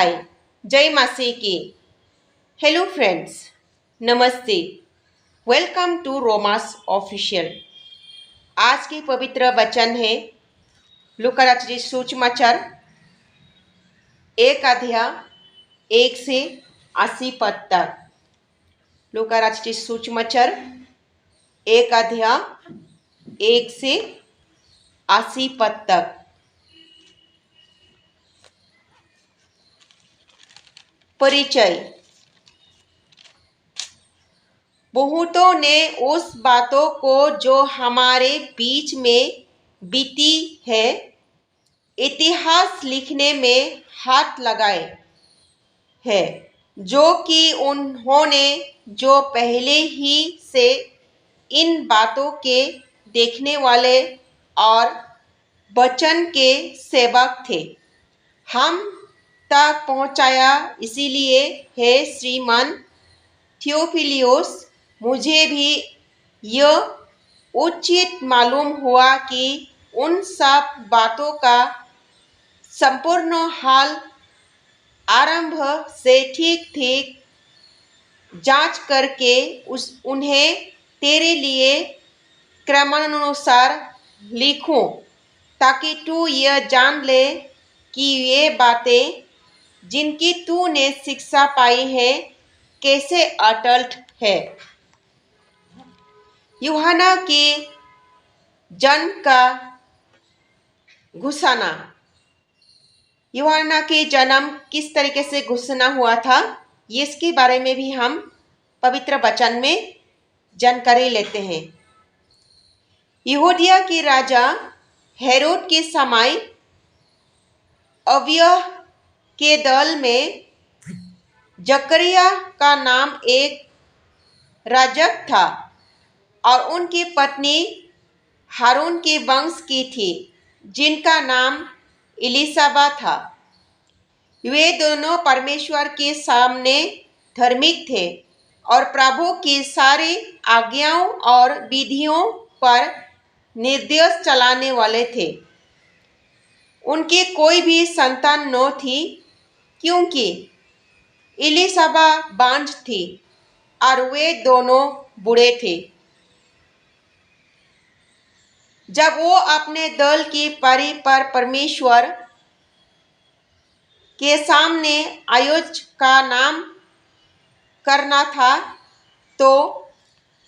हाय जय मसीह की। हेलो फ्रेंड्स, नमस्ते। Welcome to Romas official. आज के पवित्र वचन है लूका रचित सुसमाचार 1 अध्याय 1 से 80 पद तक। लूका रचित सुसमाचार 1 अध्याय 1 से 80 पद तक। परिचय। बहुतों ने उस बातों को जो हमारे बीच में बीती है इतिहास लिखने में हाथ लगाए है, जो कि उन्होंने जो पहले ही से इन बातों के देखने वाले और वचन के सेवक थे, हम तक पहुंचाया। इसीलिए है श्रीमान थियोफिलियोस, मुझे भी यह उचित मालूम हुआ कि उन सब बातों का संपूर्ण हाल आरंभ से ठीक ठीक जांच करके उन्हें तेरे लिए क्रमानुसार लिखूं, ताकि तू यह जान ले कि ये बातें जिनकी तूने शिक्षा पाई है कैसे अटल है। यूहन्ना के जन्म का घोषणा। यूहन्ना के जन्म किस तरीके से घोषणा हुआ था, इसके बारे में भी हम पवित्र वचन में जानकारी लेते हैं। यहूदिया के राजा हेरोद के समय अबिय्याह के दल में जकरिया का नाम एक राजक था और उनकी पत्नी हारून के वंश की थी, जिनका नाम इलिसाबा था। वे दोनों परमेश्वर के सामने धार्मिक थे और प्रभु की सारी आज्ञाओं और विधियों पर निर्देश चलाने वाले थे। उनकी कोई भी संतान न थी, क्योंकि इलिसाबा बांझ थी और वे दोनों बूढ़े थे। जब वो अपने दल की पारी पर परमेश्वर के सामने आयोज का नाम करना था, तो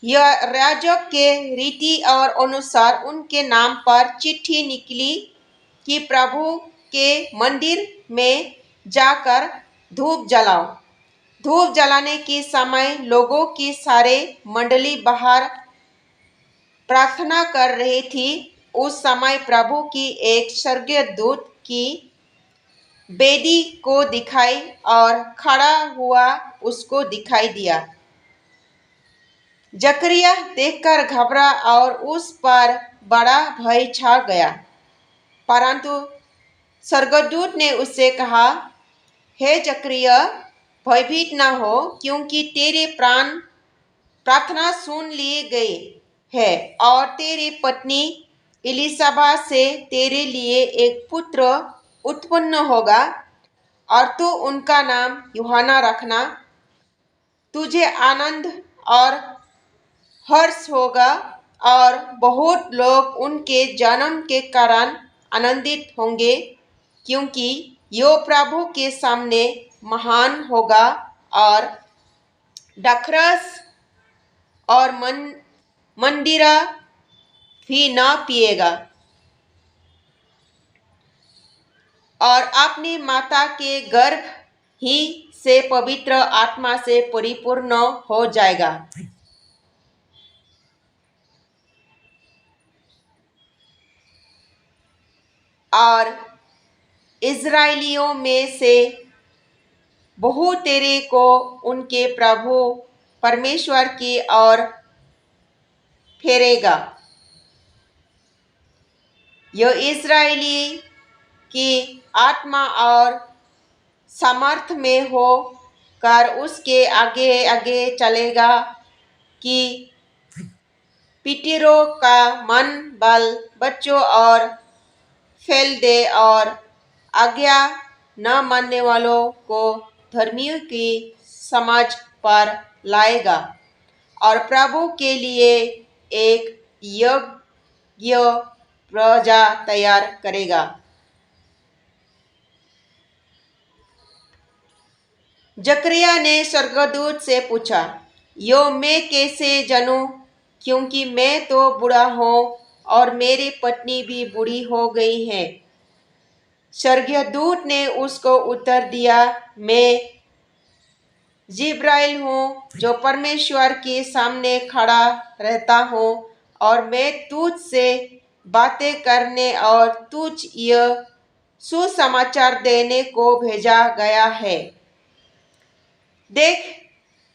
यह राजक के रीति और अनुसार उनके नाम पर चिट्ठी निकली कि प्रभु के मंदिर में जाकर धूप जलाओ। धूप जलाने के समय लोगों की सारे मंडली बाहर प्रार्थना कर रही थी। उस समय प्रभु की एक स्वर्गीय दूत की वेदी को दिखाई और खड़ा हुआ उसको दिखाई दिया। जकरिया देखकर घबरा और उस पर बड़ा भय छा गया, परंतु स्वर्गदूत ने उससे कहा, हे जकरिया, भयभीत न हो, क्योंकि तेरे प्रार्थना सुन ली गई है और तेरी पत्नी इलिसाबा से तेरे लिए एक पुत्र उत्पन्न होगा और तू उनका नाम यूहन्ना रखना। तुझे आनंद और हर्ष होगा और बहुत लोग उनके जन्म के कारण आनंदित होंगे, क्योंकि यो प्रभु के सामने महान होगा और द्राक्षरस और मदिरा भी न पिएगा और अपनी माता के गर्भ ही से पवित्र आत्मा से परिपूर्ण हो जाएगा। और इज़राइलियों में से बहुत तेरे को उनके प्रभु परमेश्वर की ओर फेरेगा। यह इज़राइली की आत्मा और सामर्थ में हो कर उसके आगे आगे चलेगा कि पितरों का मन बाल बच्चों और फैल दे और आज्ञा न मानने वालों को धर्मियों की समझ पर लाएगा और प्रभु के लिए एक योग्य प्रजा तैयार करेगा। जकरिया ने स्वर्गदूत से पूछा, यो मैं कैसे जानूं, क्योंकि मैं तो बूढ़ा हूँ और मेरी पत्नी भी बूढ़ी हो गई है। स्वर्गदूत ने उसको उत्तर दिया, मैं जिब्राइल हूँ जो परमेश्वर के सामने खड़ा रहता हूँ और मैं तुझ से बातें करने और तुझ यह सुसमाचार देने को भेजा गया है। देख,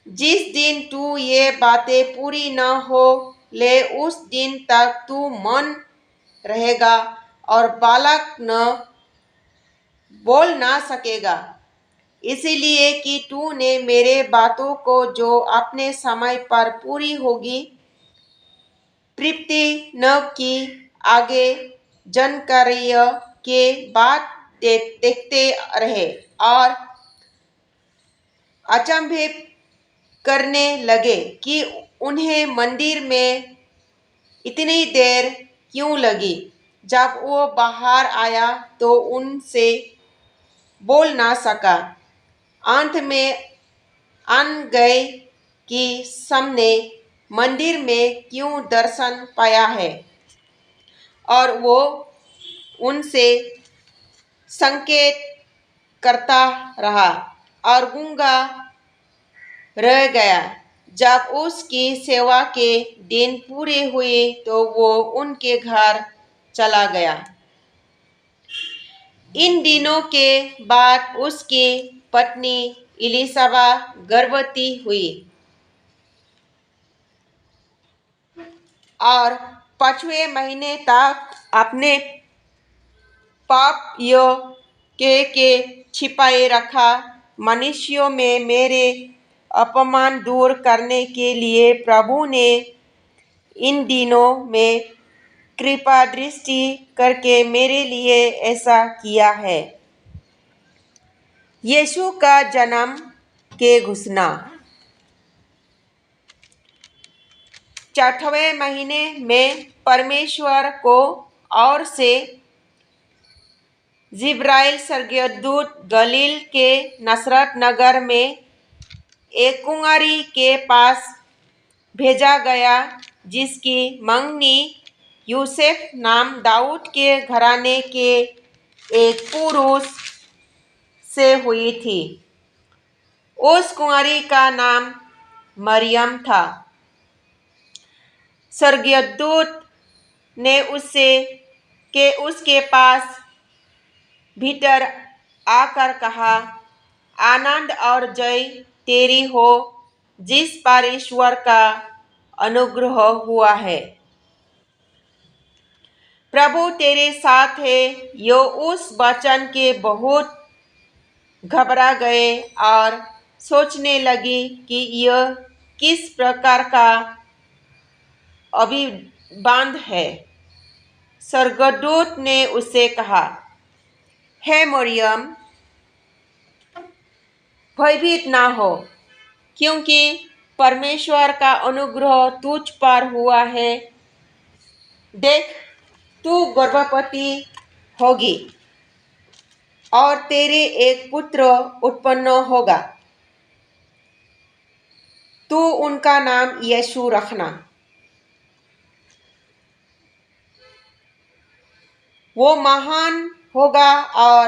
जिस दिन तू ये बातें पूरी न हो ले उस दिन तक तू मौन रहेगा और बालक न बोल ना सकेगा, इसलिए कि तूने मेरे बातों को जो अपने समय पर पूरी होगी तृप्ति न की। आगे जानकारी के बाद देखते रहे और अचंभित करने लगे कि उन्हें मंदिर में इतनी देर क्यों लगी। जब वो बाहर आया तो उनसे बोल ना सका। अंत में आन गए कि सबने मंदिर में क्यों दर्शन पाया है, और वो उनसे संकेत करता रहा और गूंगा रह गया। जब उसकी सेवा के दिन पूरे हुए तो वो उनके घर चला गया। इन दिनों के बाद उसकी पत्नी इलिसाबा गर्भवती हुई और 5वें महीने तक अपने पाप के छिपाए रखा। मनुष्यों में मेरे अपमान दूर करने के लिए प्रभु ने इन दिनों में कृपा दृष्टि करके मेरे लिए ऐसा किया है। यीशु का जन्म के घोषणा। 4वें महीने में परमेश्वर को और से जिब्राइल स्वर्गदूत गलील के नसरत नगर में एक कुंवारी के पास भेजा गया जिसकी मंगनी यूसुफ नाम दाऊद के घराने के एक पुरुष से हुई थी। उस कुंवारी का नाम मरियम था। स्वर्गदूत ने उसके पास भीतर आकर कहा, आनंद और जय तेरी हो जिस पर ईश्वर का अनुग्रह हुआ है। प्रभु तेरे साथ है। यो उस वचन के बहुत घबरा गए और सोचने लगी कि यह किस प्रकार का अभिबांध है। स्वर्गदूत ने उससे कहा, हे मरियम, भयभीत ना हो, क्योंकि परमेश्वर का अनुग्रह तुझ पर हुआ है। देख, तू गर्भवती होगी और तेरे एक पुत्र उत्पन्न होगा। तू उनका नाम यीशु रखना। वो महान होगा और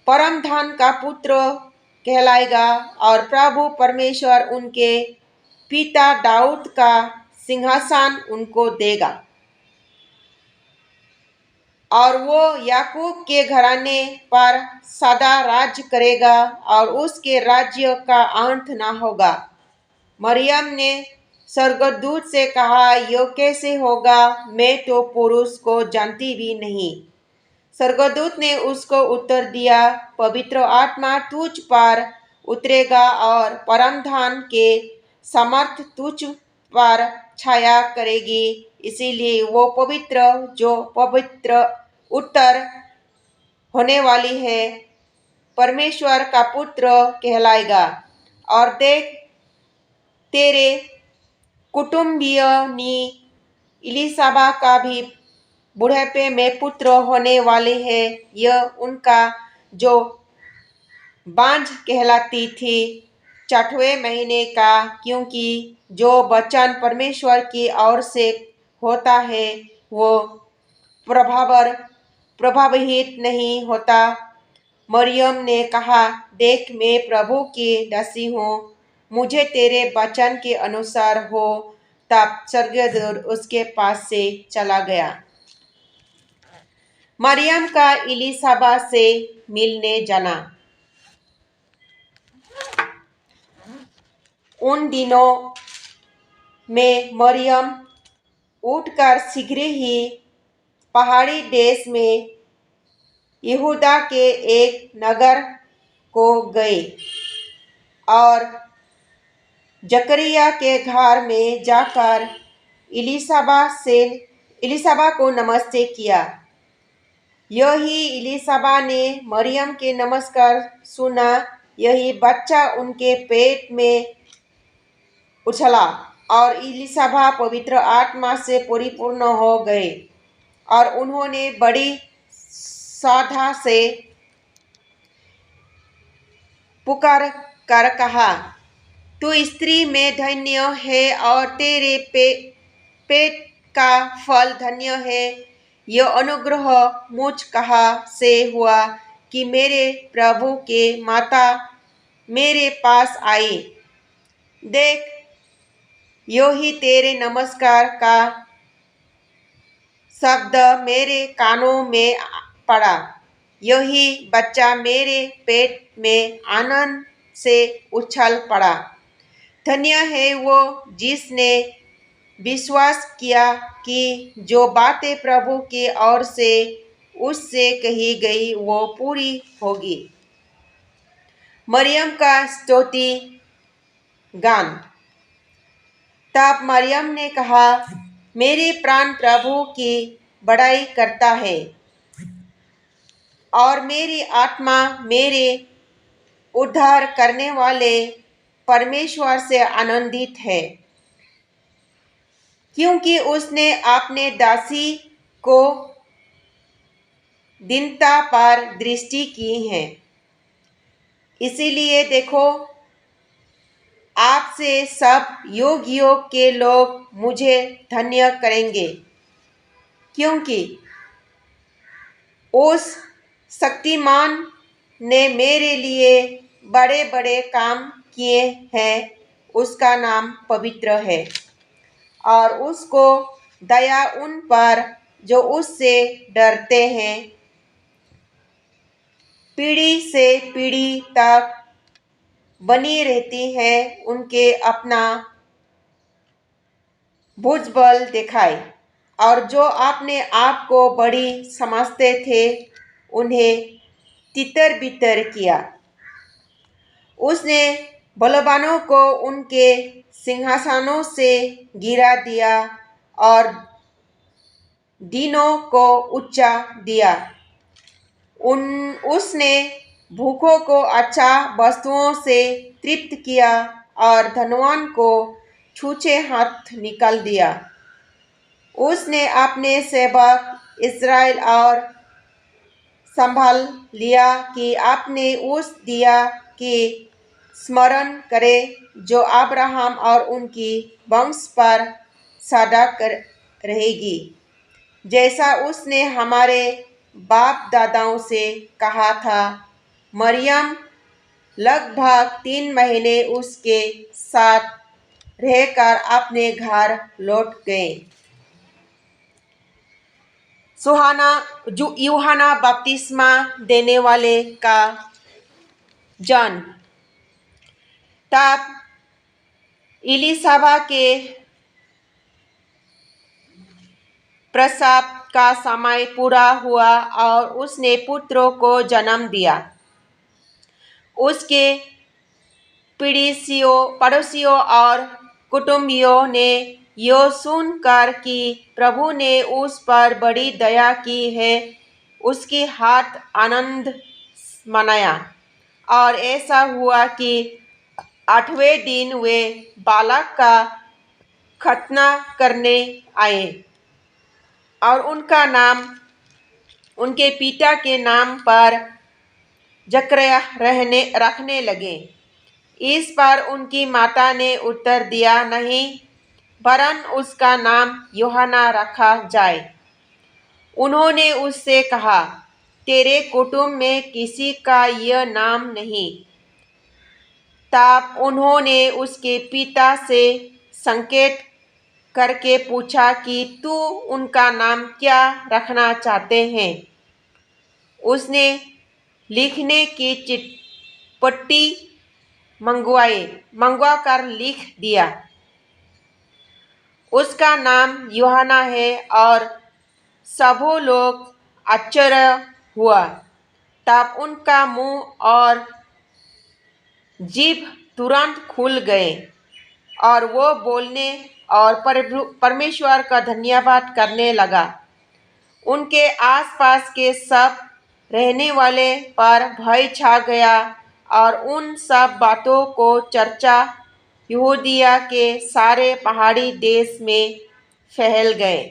परम धन का पुत्र कहलाएगा और प्रभु परमेश्वर उनके पिता दाऊद का सिंहासन उनको देगा और वो याकूब के घराने पर सदा राज्य करेगा और उसके राज्य का अंत न होगा। मरियम ने स्वर्गदूत से कहा, यो कैसे होगा, मैं तो पुरुष को जानती भी नहीं। स्वर्गदूत ने उसको उत्तर दिया, पवित्र आत्मा तुझ पर उतरेगा और परम धन के समर्थ तुझ पर छाया करेगी, इसीलिए वो पवित्र जो पवित्र उत्तर होने वाली है परमेश्वर का पुत्र कहलाएगा। और देख, तेरे कुटुंबियनी इलिसाबा का भी बुढ़ापे में पुत्र होने वाले हैं। यह उनका जो बांझ कहलाती थी 6वें महीने का, क्योंकि जो वचन परमेश्वर की ओर से होता है वो प्रभावित नहीं होता। मरियम ने कहा, देख, मैं प्रभु की दासी हूँ, मुझे तेरे वचन के अनुसार हो। तब स्वर्गदूत उसके पास से चला गया। मरियम का इलिसाबा से मिलने जाना। उन दिनों में मरियम उठकर शीघ्र ही पहाड़ी देश में यहूदा के एक नगर को गई और जकरिया के घर में जाकर इलिसाबा को नमस्ते किया। यही इलिसाबा ने मरियम के नमस्कार सुना, यही बच्चा उनके पेट में उछला और इलिसाबा पवित्र आत्मा से परिपूर्ण हो गए और उन्होंने बड़ी श्रद्धा से पुकार कर कहा, तू स्त्री में धन्य है और तेरे पेट का फल धन्य है। यह अनुग्रह मुझ कहाँ से हुआ कि मेरे प्रभु के माता मेरे पास आई। देख, यो ही तेरे नमस्कार का शब्द मेरे कानों में पड़ा। यही बच्चा मेरे पेट में आनंद से उछल पड़ा। धन्य है वो जिसने विश्वास किया कि जो बातें प्रभु की ओर से उससे कही गई वो पूरी होगी। मरियम का स्तुति गान। तब मरियम ने कहा, मेरे प्राण प्रभु की बड़ाई करता है और मेरी आत्मा मेरे उद्धार करने वाले परमेश्वर से आनंदित है, क्योंकि उसने अपने दासी को दीनता पर दृष्टि की है। इसीलिए देखो, आपसे सब युग के लोग मुझे धन्य करेंगे, क्योंकि उस शक्तिमान ने मेरे लिए बड़े बड़े काम किए हैं। उसका नाम पवित्र है और उसको दया उन पर जो उससे डरते हैं पीढ़ी से पीढ़ी तक बनी रहती है। उनके अपना भुजबल दिखाए और जो अपने आप को बड़ी समझते थे उन्हें तितर बितर किया। उसने बलवानों को उनके सिंहासनों से गिरा दिया और दीनों को ऊंचा दिया। उसने भूखों को अच्छा वस्तुओं से तृप्त किया और धनवान को छूछे हाथ निकाल दिया। उसने अपने सेवक इस्राएल और संभाल लिया कि आपने उस दिया की स्मरण करे जो अब्राहम और उनकी वंश पर सदा रहेगी, जैसा उसने हमारे बाप दादाओं से कहा था। मरियम लगभग 3 महीने उसके साथ रहकर अपने घर लौट गए। यूहन्ना बपतिस्मा देने वाले का जन्म। तब इलिसाबा के प्रसव का समय पूरा हुआ और उसने पुत्रों को जन्म दिया। उसके पड़ोसियों और कुटुंबियों ने यो सुनकर कि प्रभु ने उस पर बड़ी दया की है, उसके हाथ आनंद मनाया। और ऐसा हुआ कि 8वें दिन वे बालक का खतना करने आए और उनका नाम उनके पिता के नाम पर जकरयाह रखने लगे। इस पर उनकी माता ने उत्तर दिया, नहीं, वरन उसका नाम यूहन्ना रखा जाए। उन्होंने उससे कहा, तेरे कुटुंब में किसी का यह नाम नहीं। तब उन्होंने उसके पिता से संकेत करके पूछा कि तू उनका नाम क्या रखना चाहते हैं। उसने लिखने की चिट्ठी मंगवा कर लिख दिया, उसका नाम यूहन्ना है। और सबों लोग आश्चर्य हुआ। तब उनका मुंह और जीभ तुरंत खुल गए और वो बोलने और परमेश्वर का धन्यवाद करने लगा। उनके आसपास के सब रहने वाले पर भय छा गया और उन सब बातों को चर्चा यहूदिया के सारे पहाड़ी देश में फैल गए।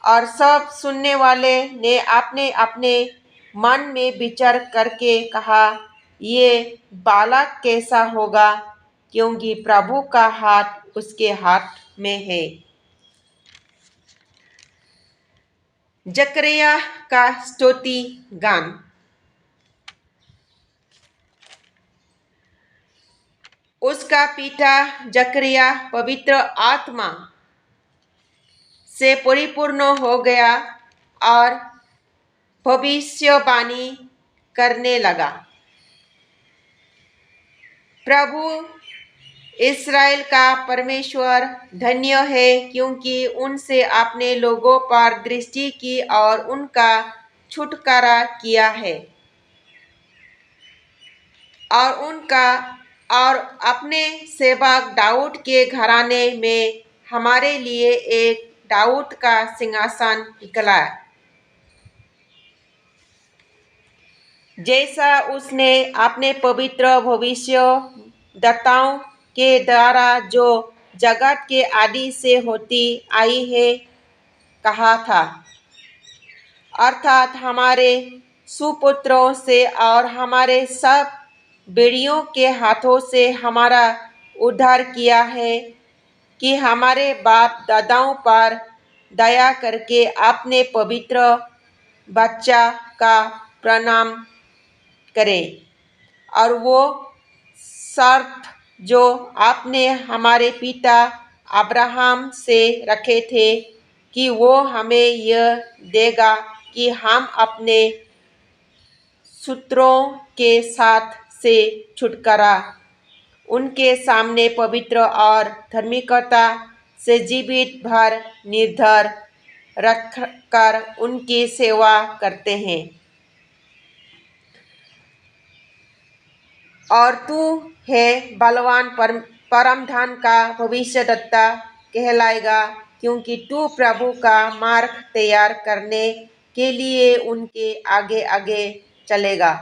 और सब सुनने वाले ने अपने अपने मन में विचार करके कहा, ये बालक कैसा होगा, क्योंकि प्रभु का हाथ उसके हाथ में है। जकरयाह का स्तुति गान। उसका पिता जकरयाह पवित्र आत्मा से परिपूर्ण हो गया और भविष्यवाणी करने लगा। प्रभु इस्राएल का परमेश्वर धन्य है, क्योंकि उनसे अपने लोगों पर दृष्टि की और उनका छुटकारा किया है और अपने सेवक दाऊद के घराने में हमारे लिए एक दाऊद का सिंहासन निकाला, जैसा उसने अपने पवित्र भविष्यद्वक्ताओं के द्वारा जो जगत के आदि से होती आई है कहा था, अर्थात हमारे सुपुत्रों से और हमारे सब बेड़ियों के हाथों से हमारा उद्धार किया है, कि हमारे बाप दादाओं पर दया करके अपने पवित्र बच्चा का प्रणाम करे। और वो शर्त जो आपने हमारे पिता अब्राहम से रखे थे, कि वो हमें यह देगा कि हम अपने शत्रुओं के साथ से छुटकारा उनके सामने पवित्र और धार्मिकता से जीवित भर निर्धार रखकर उनकी सेवा करते हैं। और तू है बलवान परमधन का भविष्यद्वक्ता कहलाएगा, क्योंकि तू प्रभु का मार्ग तैयार करने के लिए उनके आगे आगे चलेगा,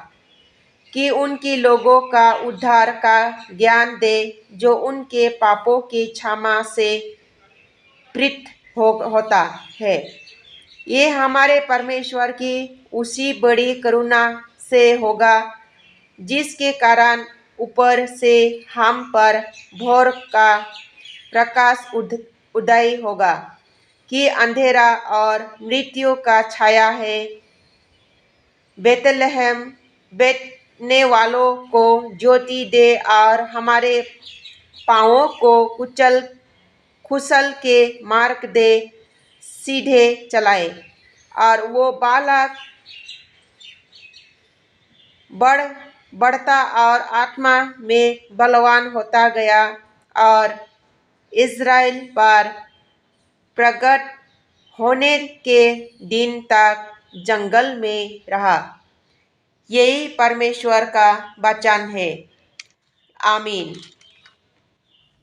कि उनके लोगों का उद्धार का ज्ञान दे, जो उनके पापों की क्षमा से प्रीत होता है। ये हमारे परमेश्वर की उसी बड़ी करुणा से होगा, जिसके कारण ऊपर से हम पर भोर का प्रकाश उदय होगा, कि अंधेरा और मृत्यु का छाया है। बेतलहम बैठने वालों को ज्योति दे और हमारे पाँवों को कुशल के मार्ग दे सीधे चलाए। और वो बालक बढ़ता और आत्मा में बलवान होता गया और इज़राइल पर प्रकट होने के दिन तक जंगल में रहा। यही परमेश्वर का वचन है। आमीन।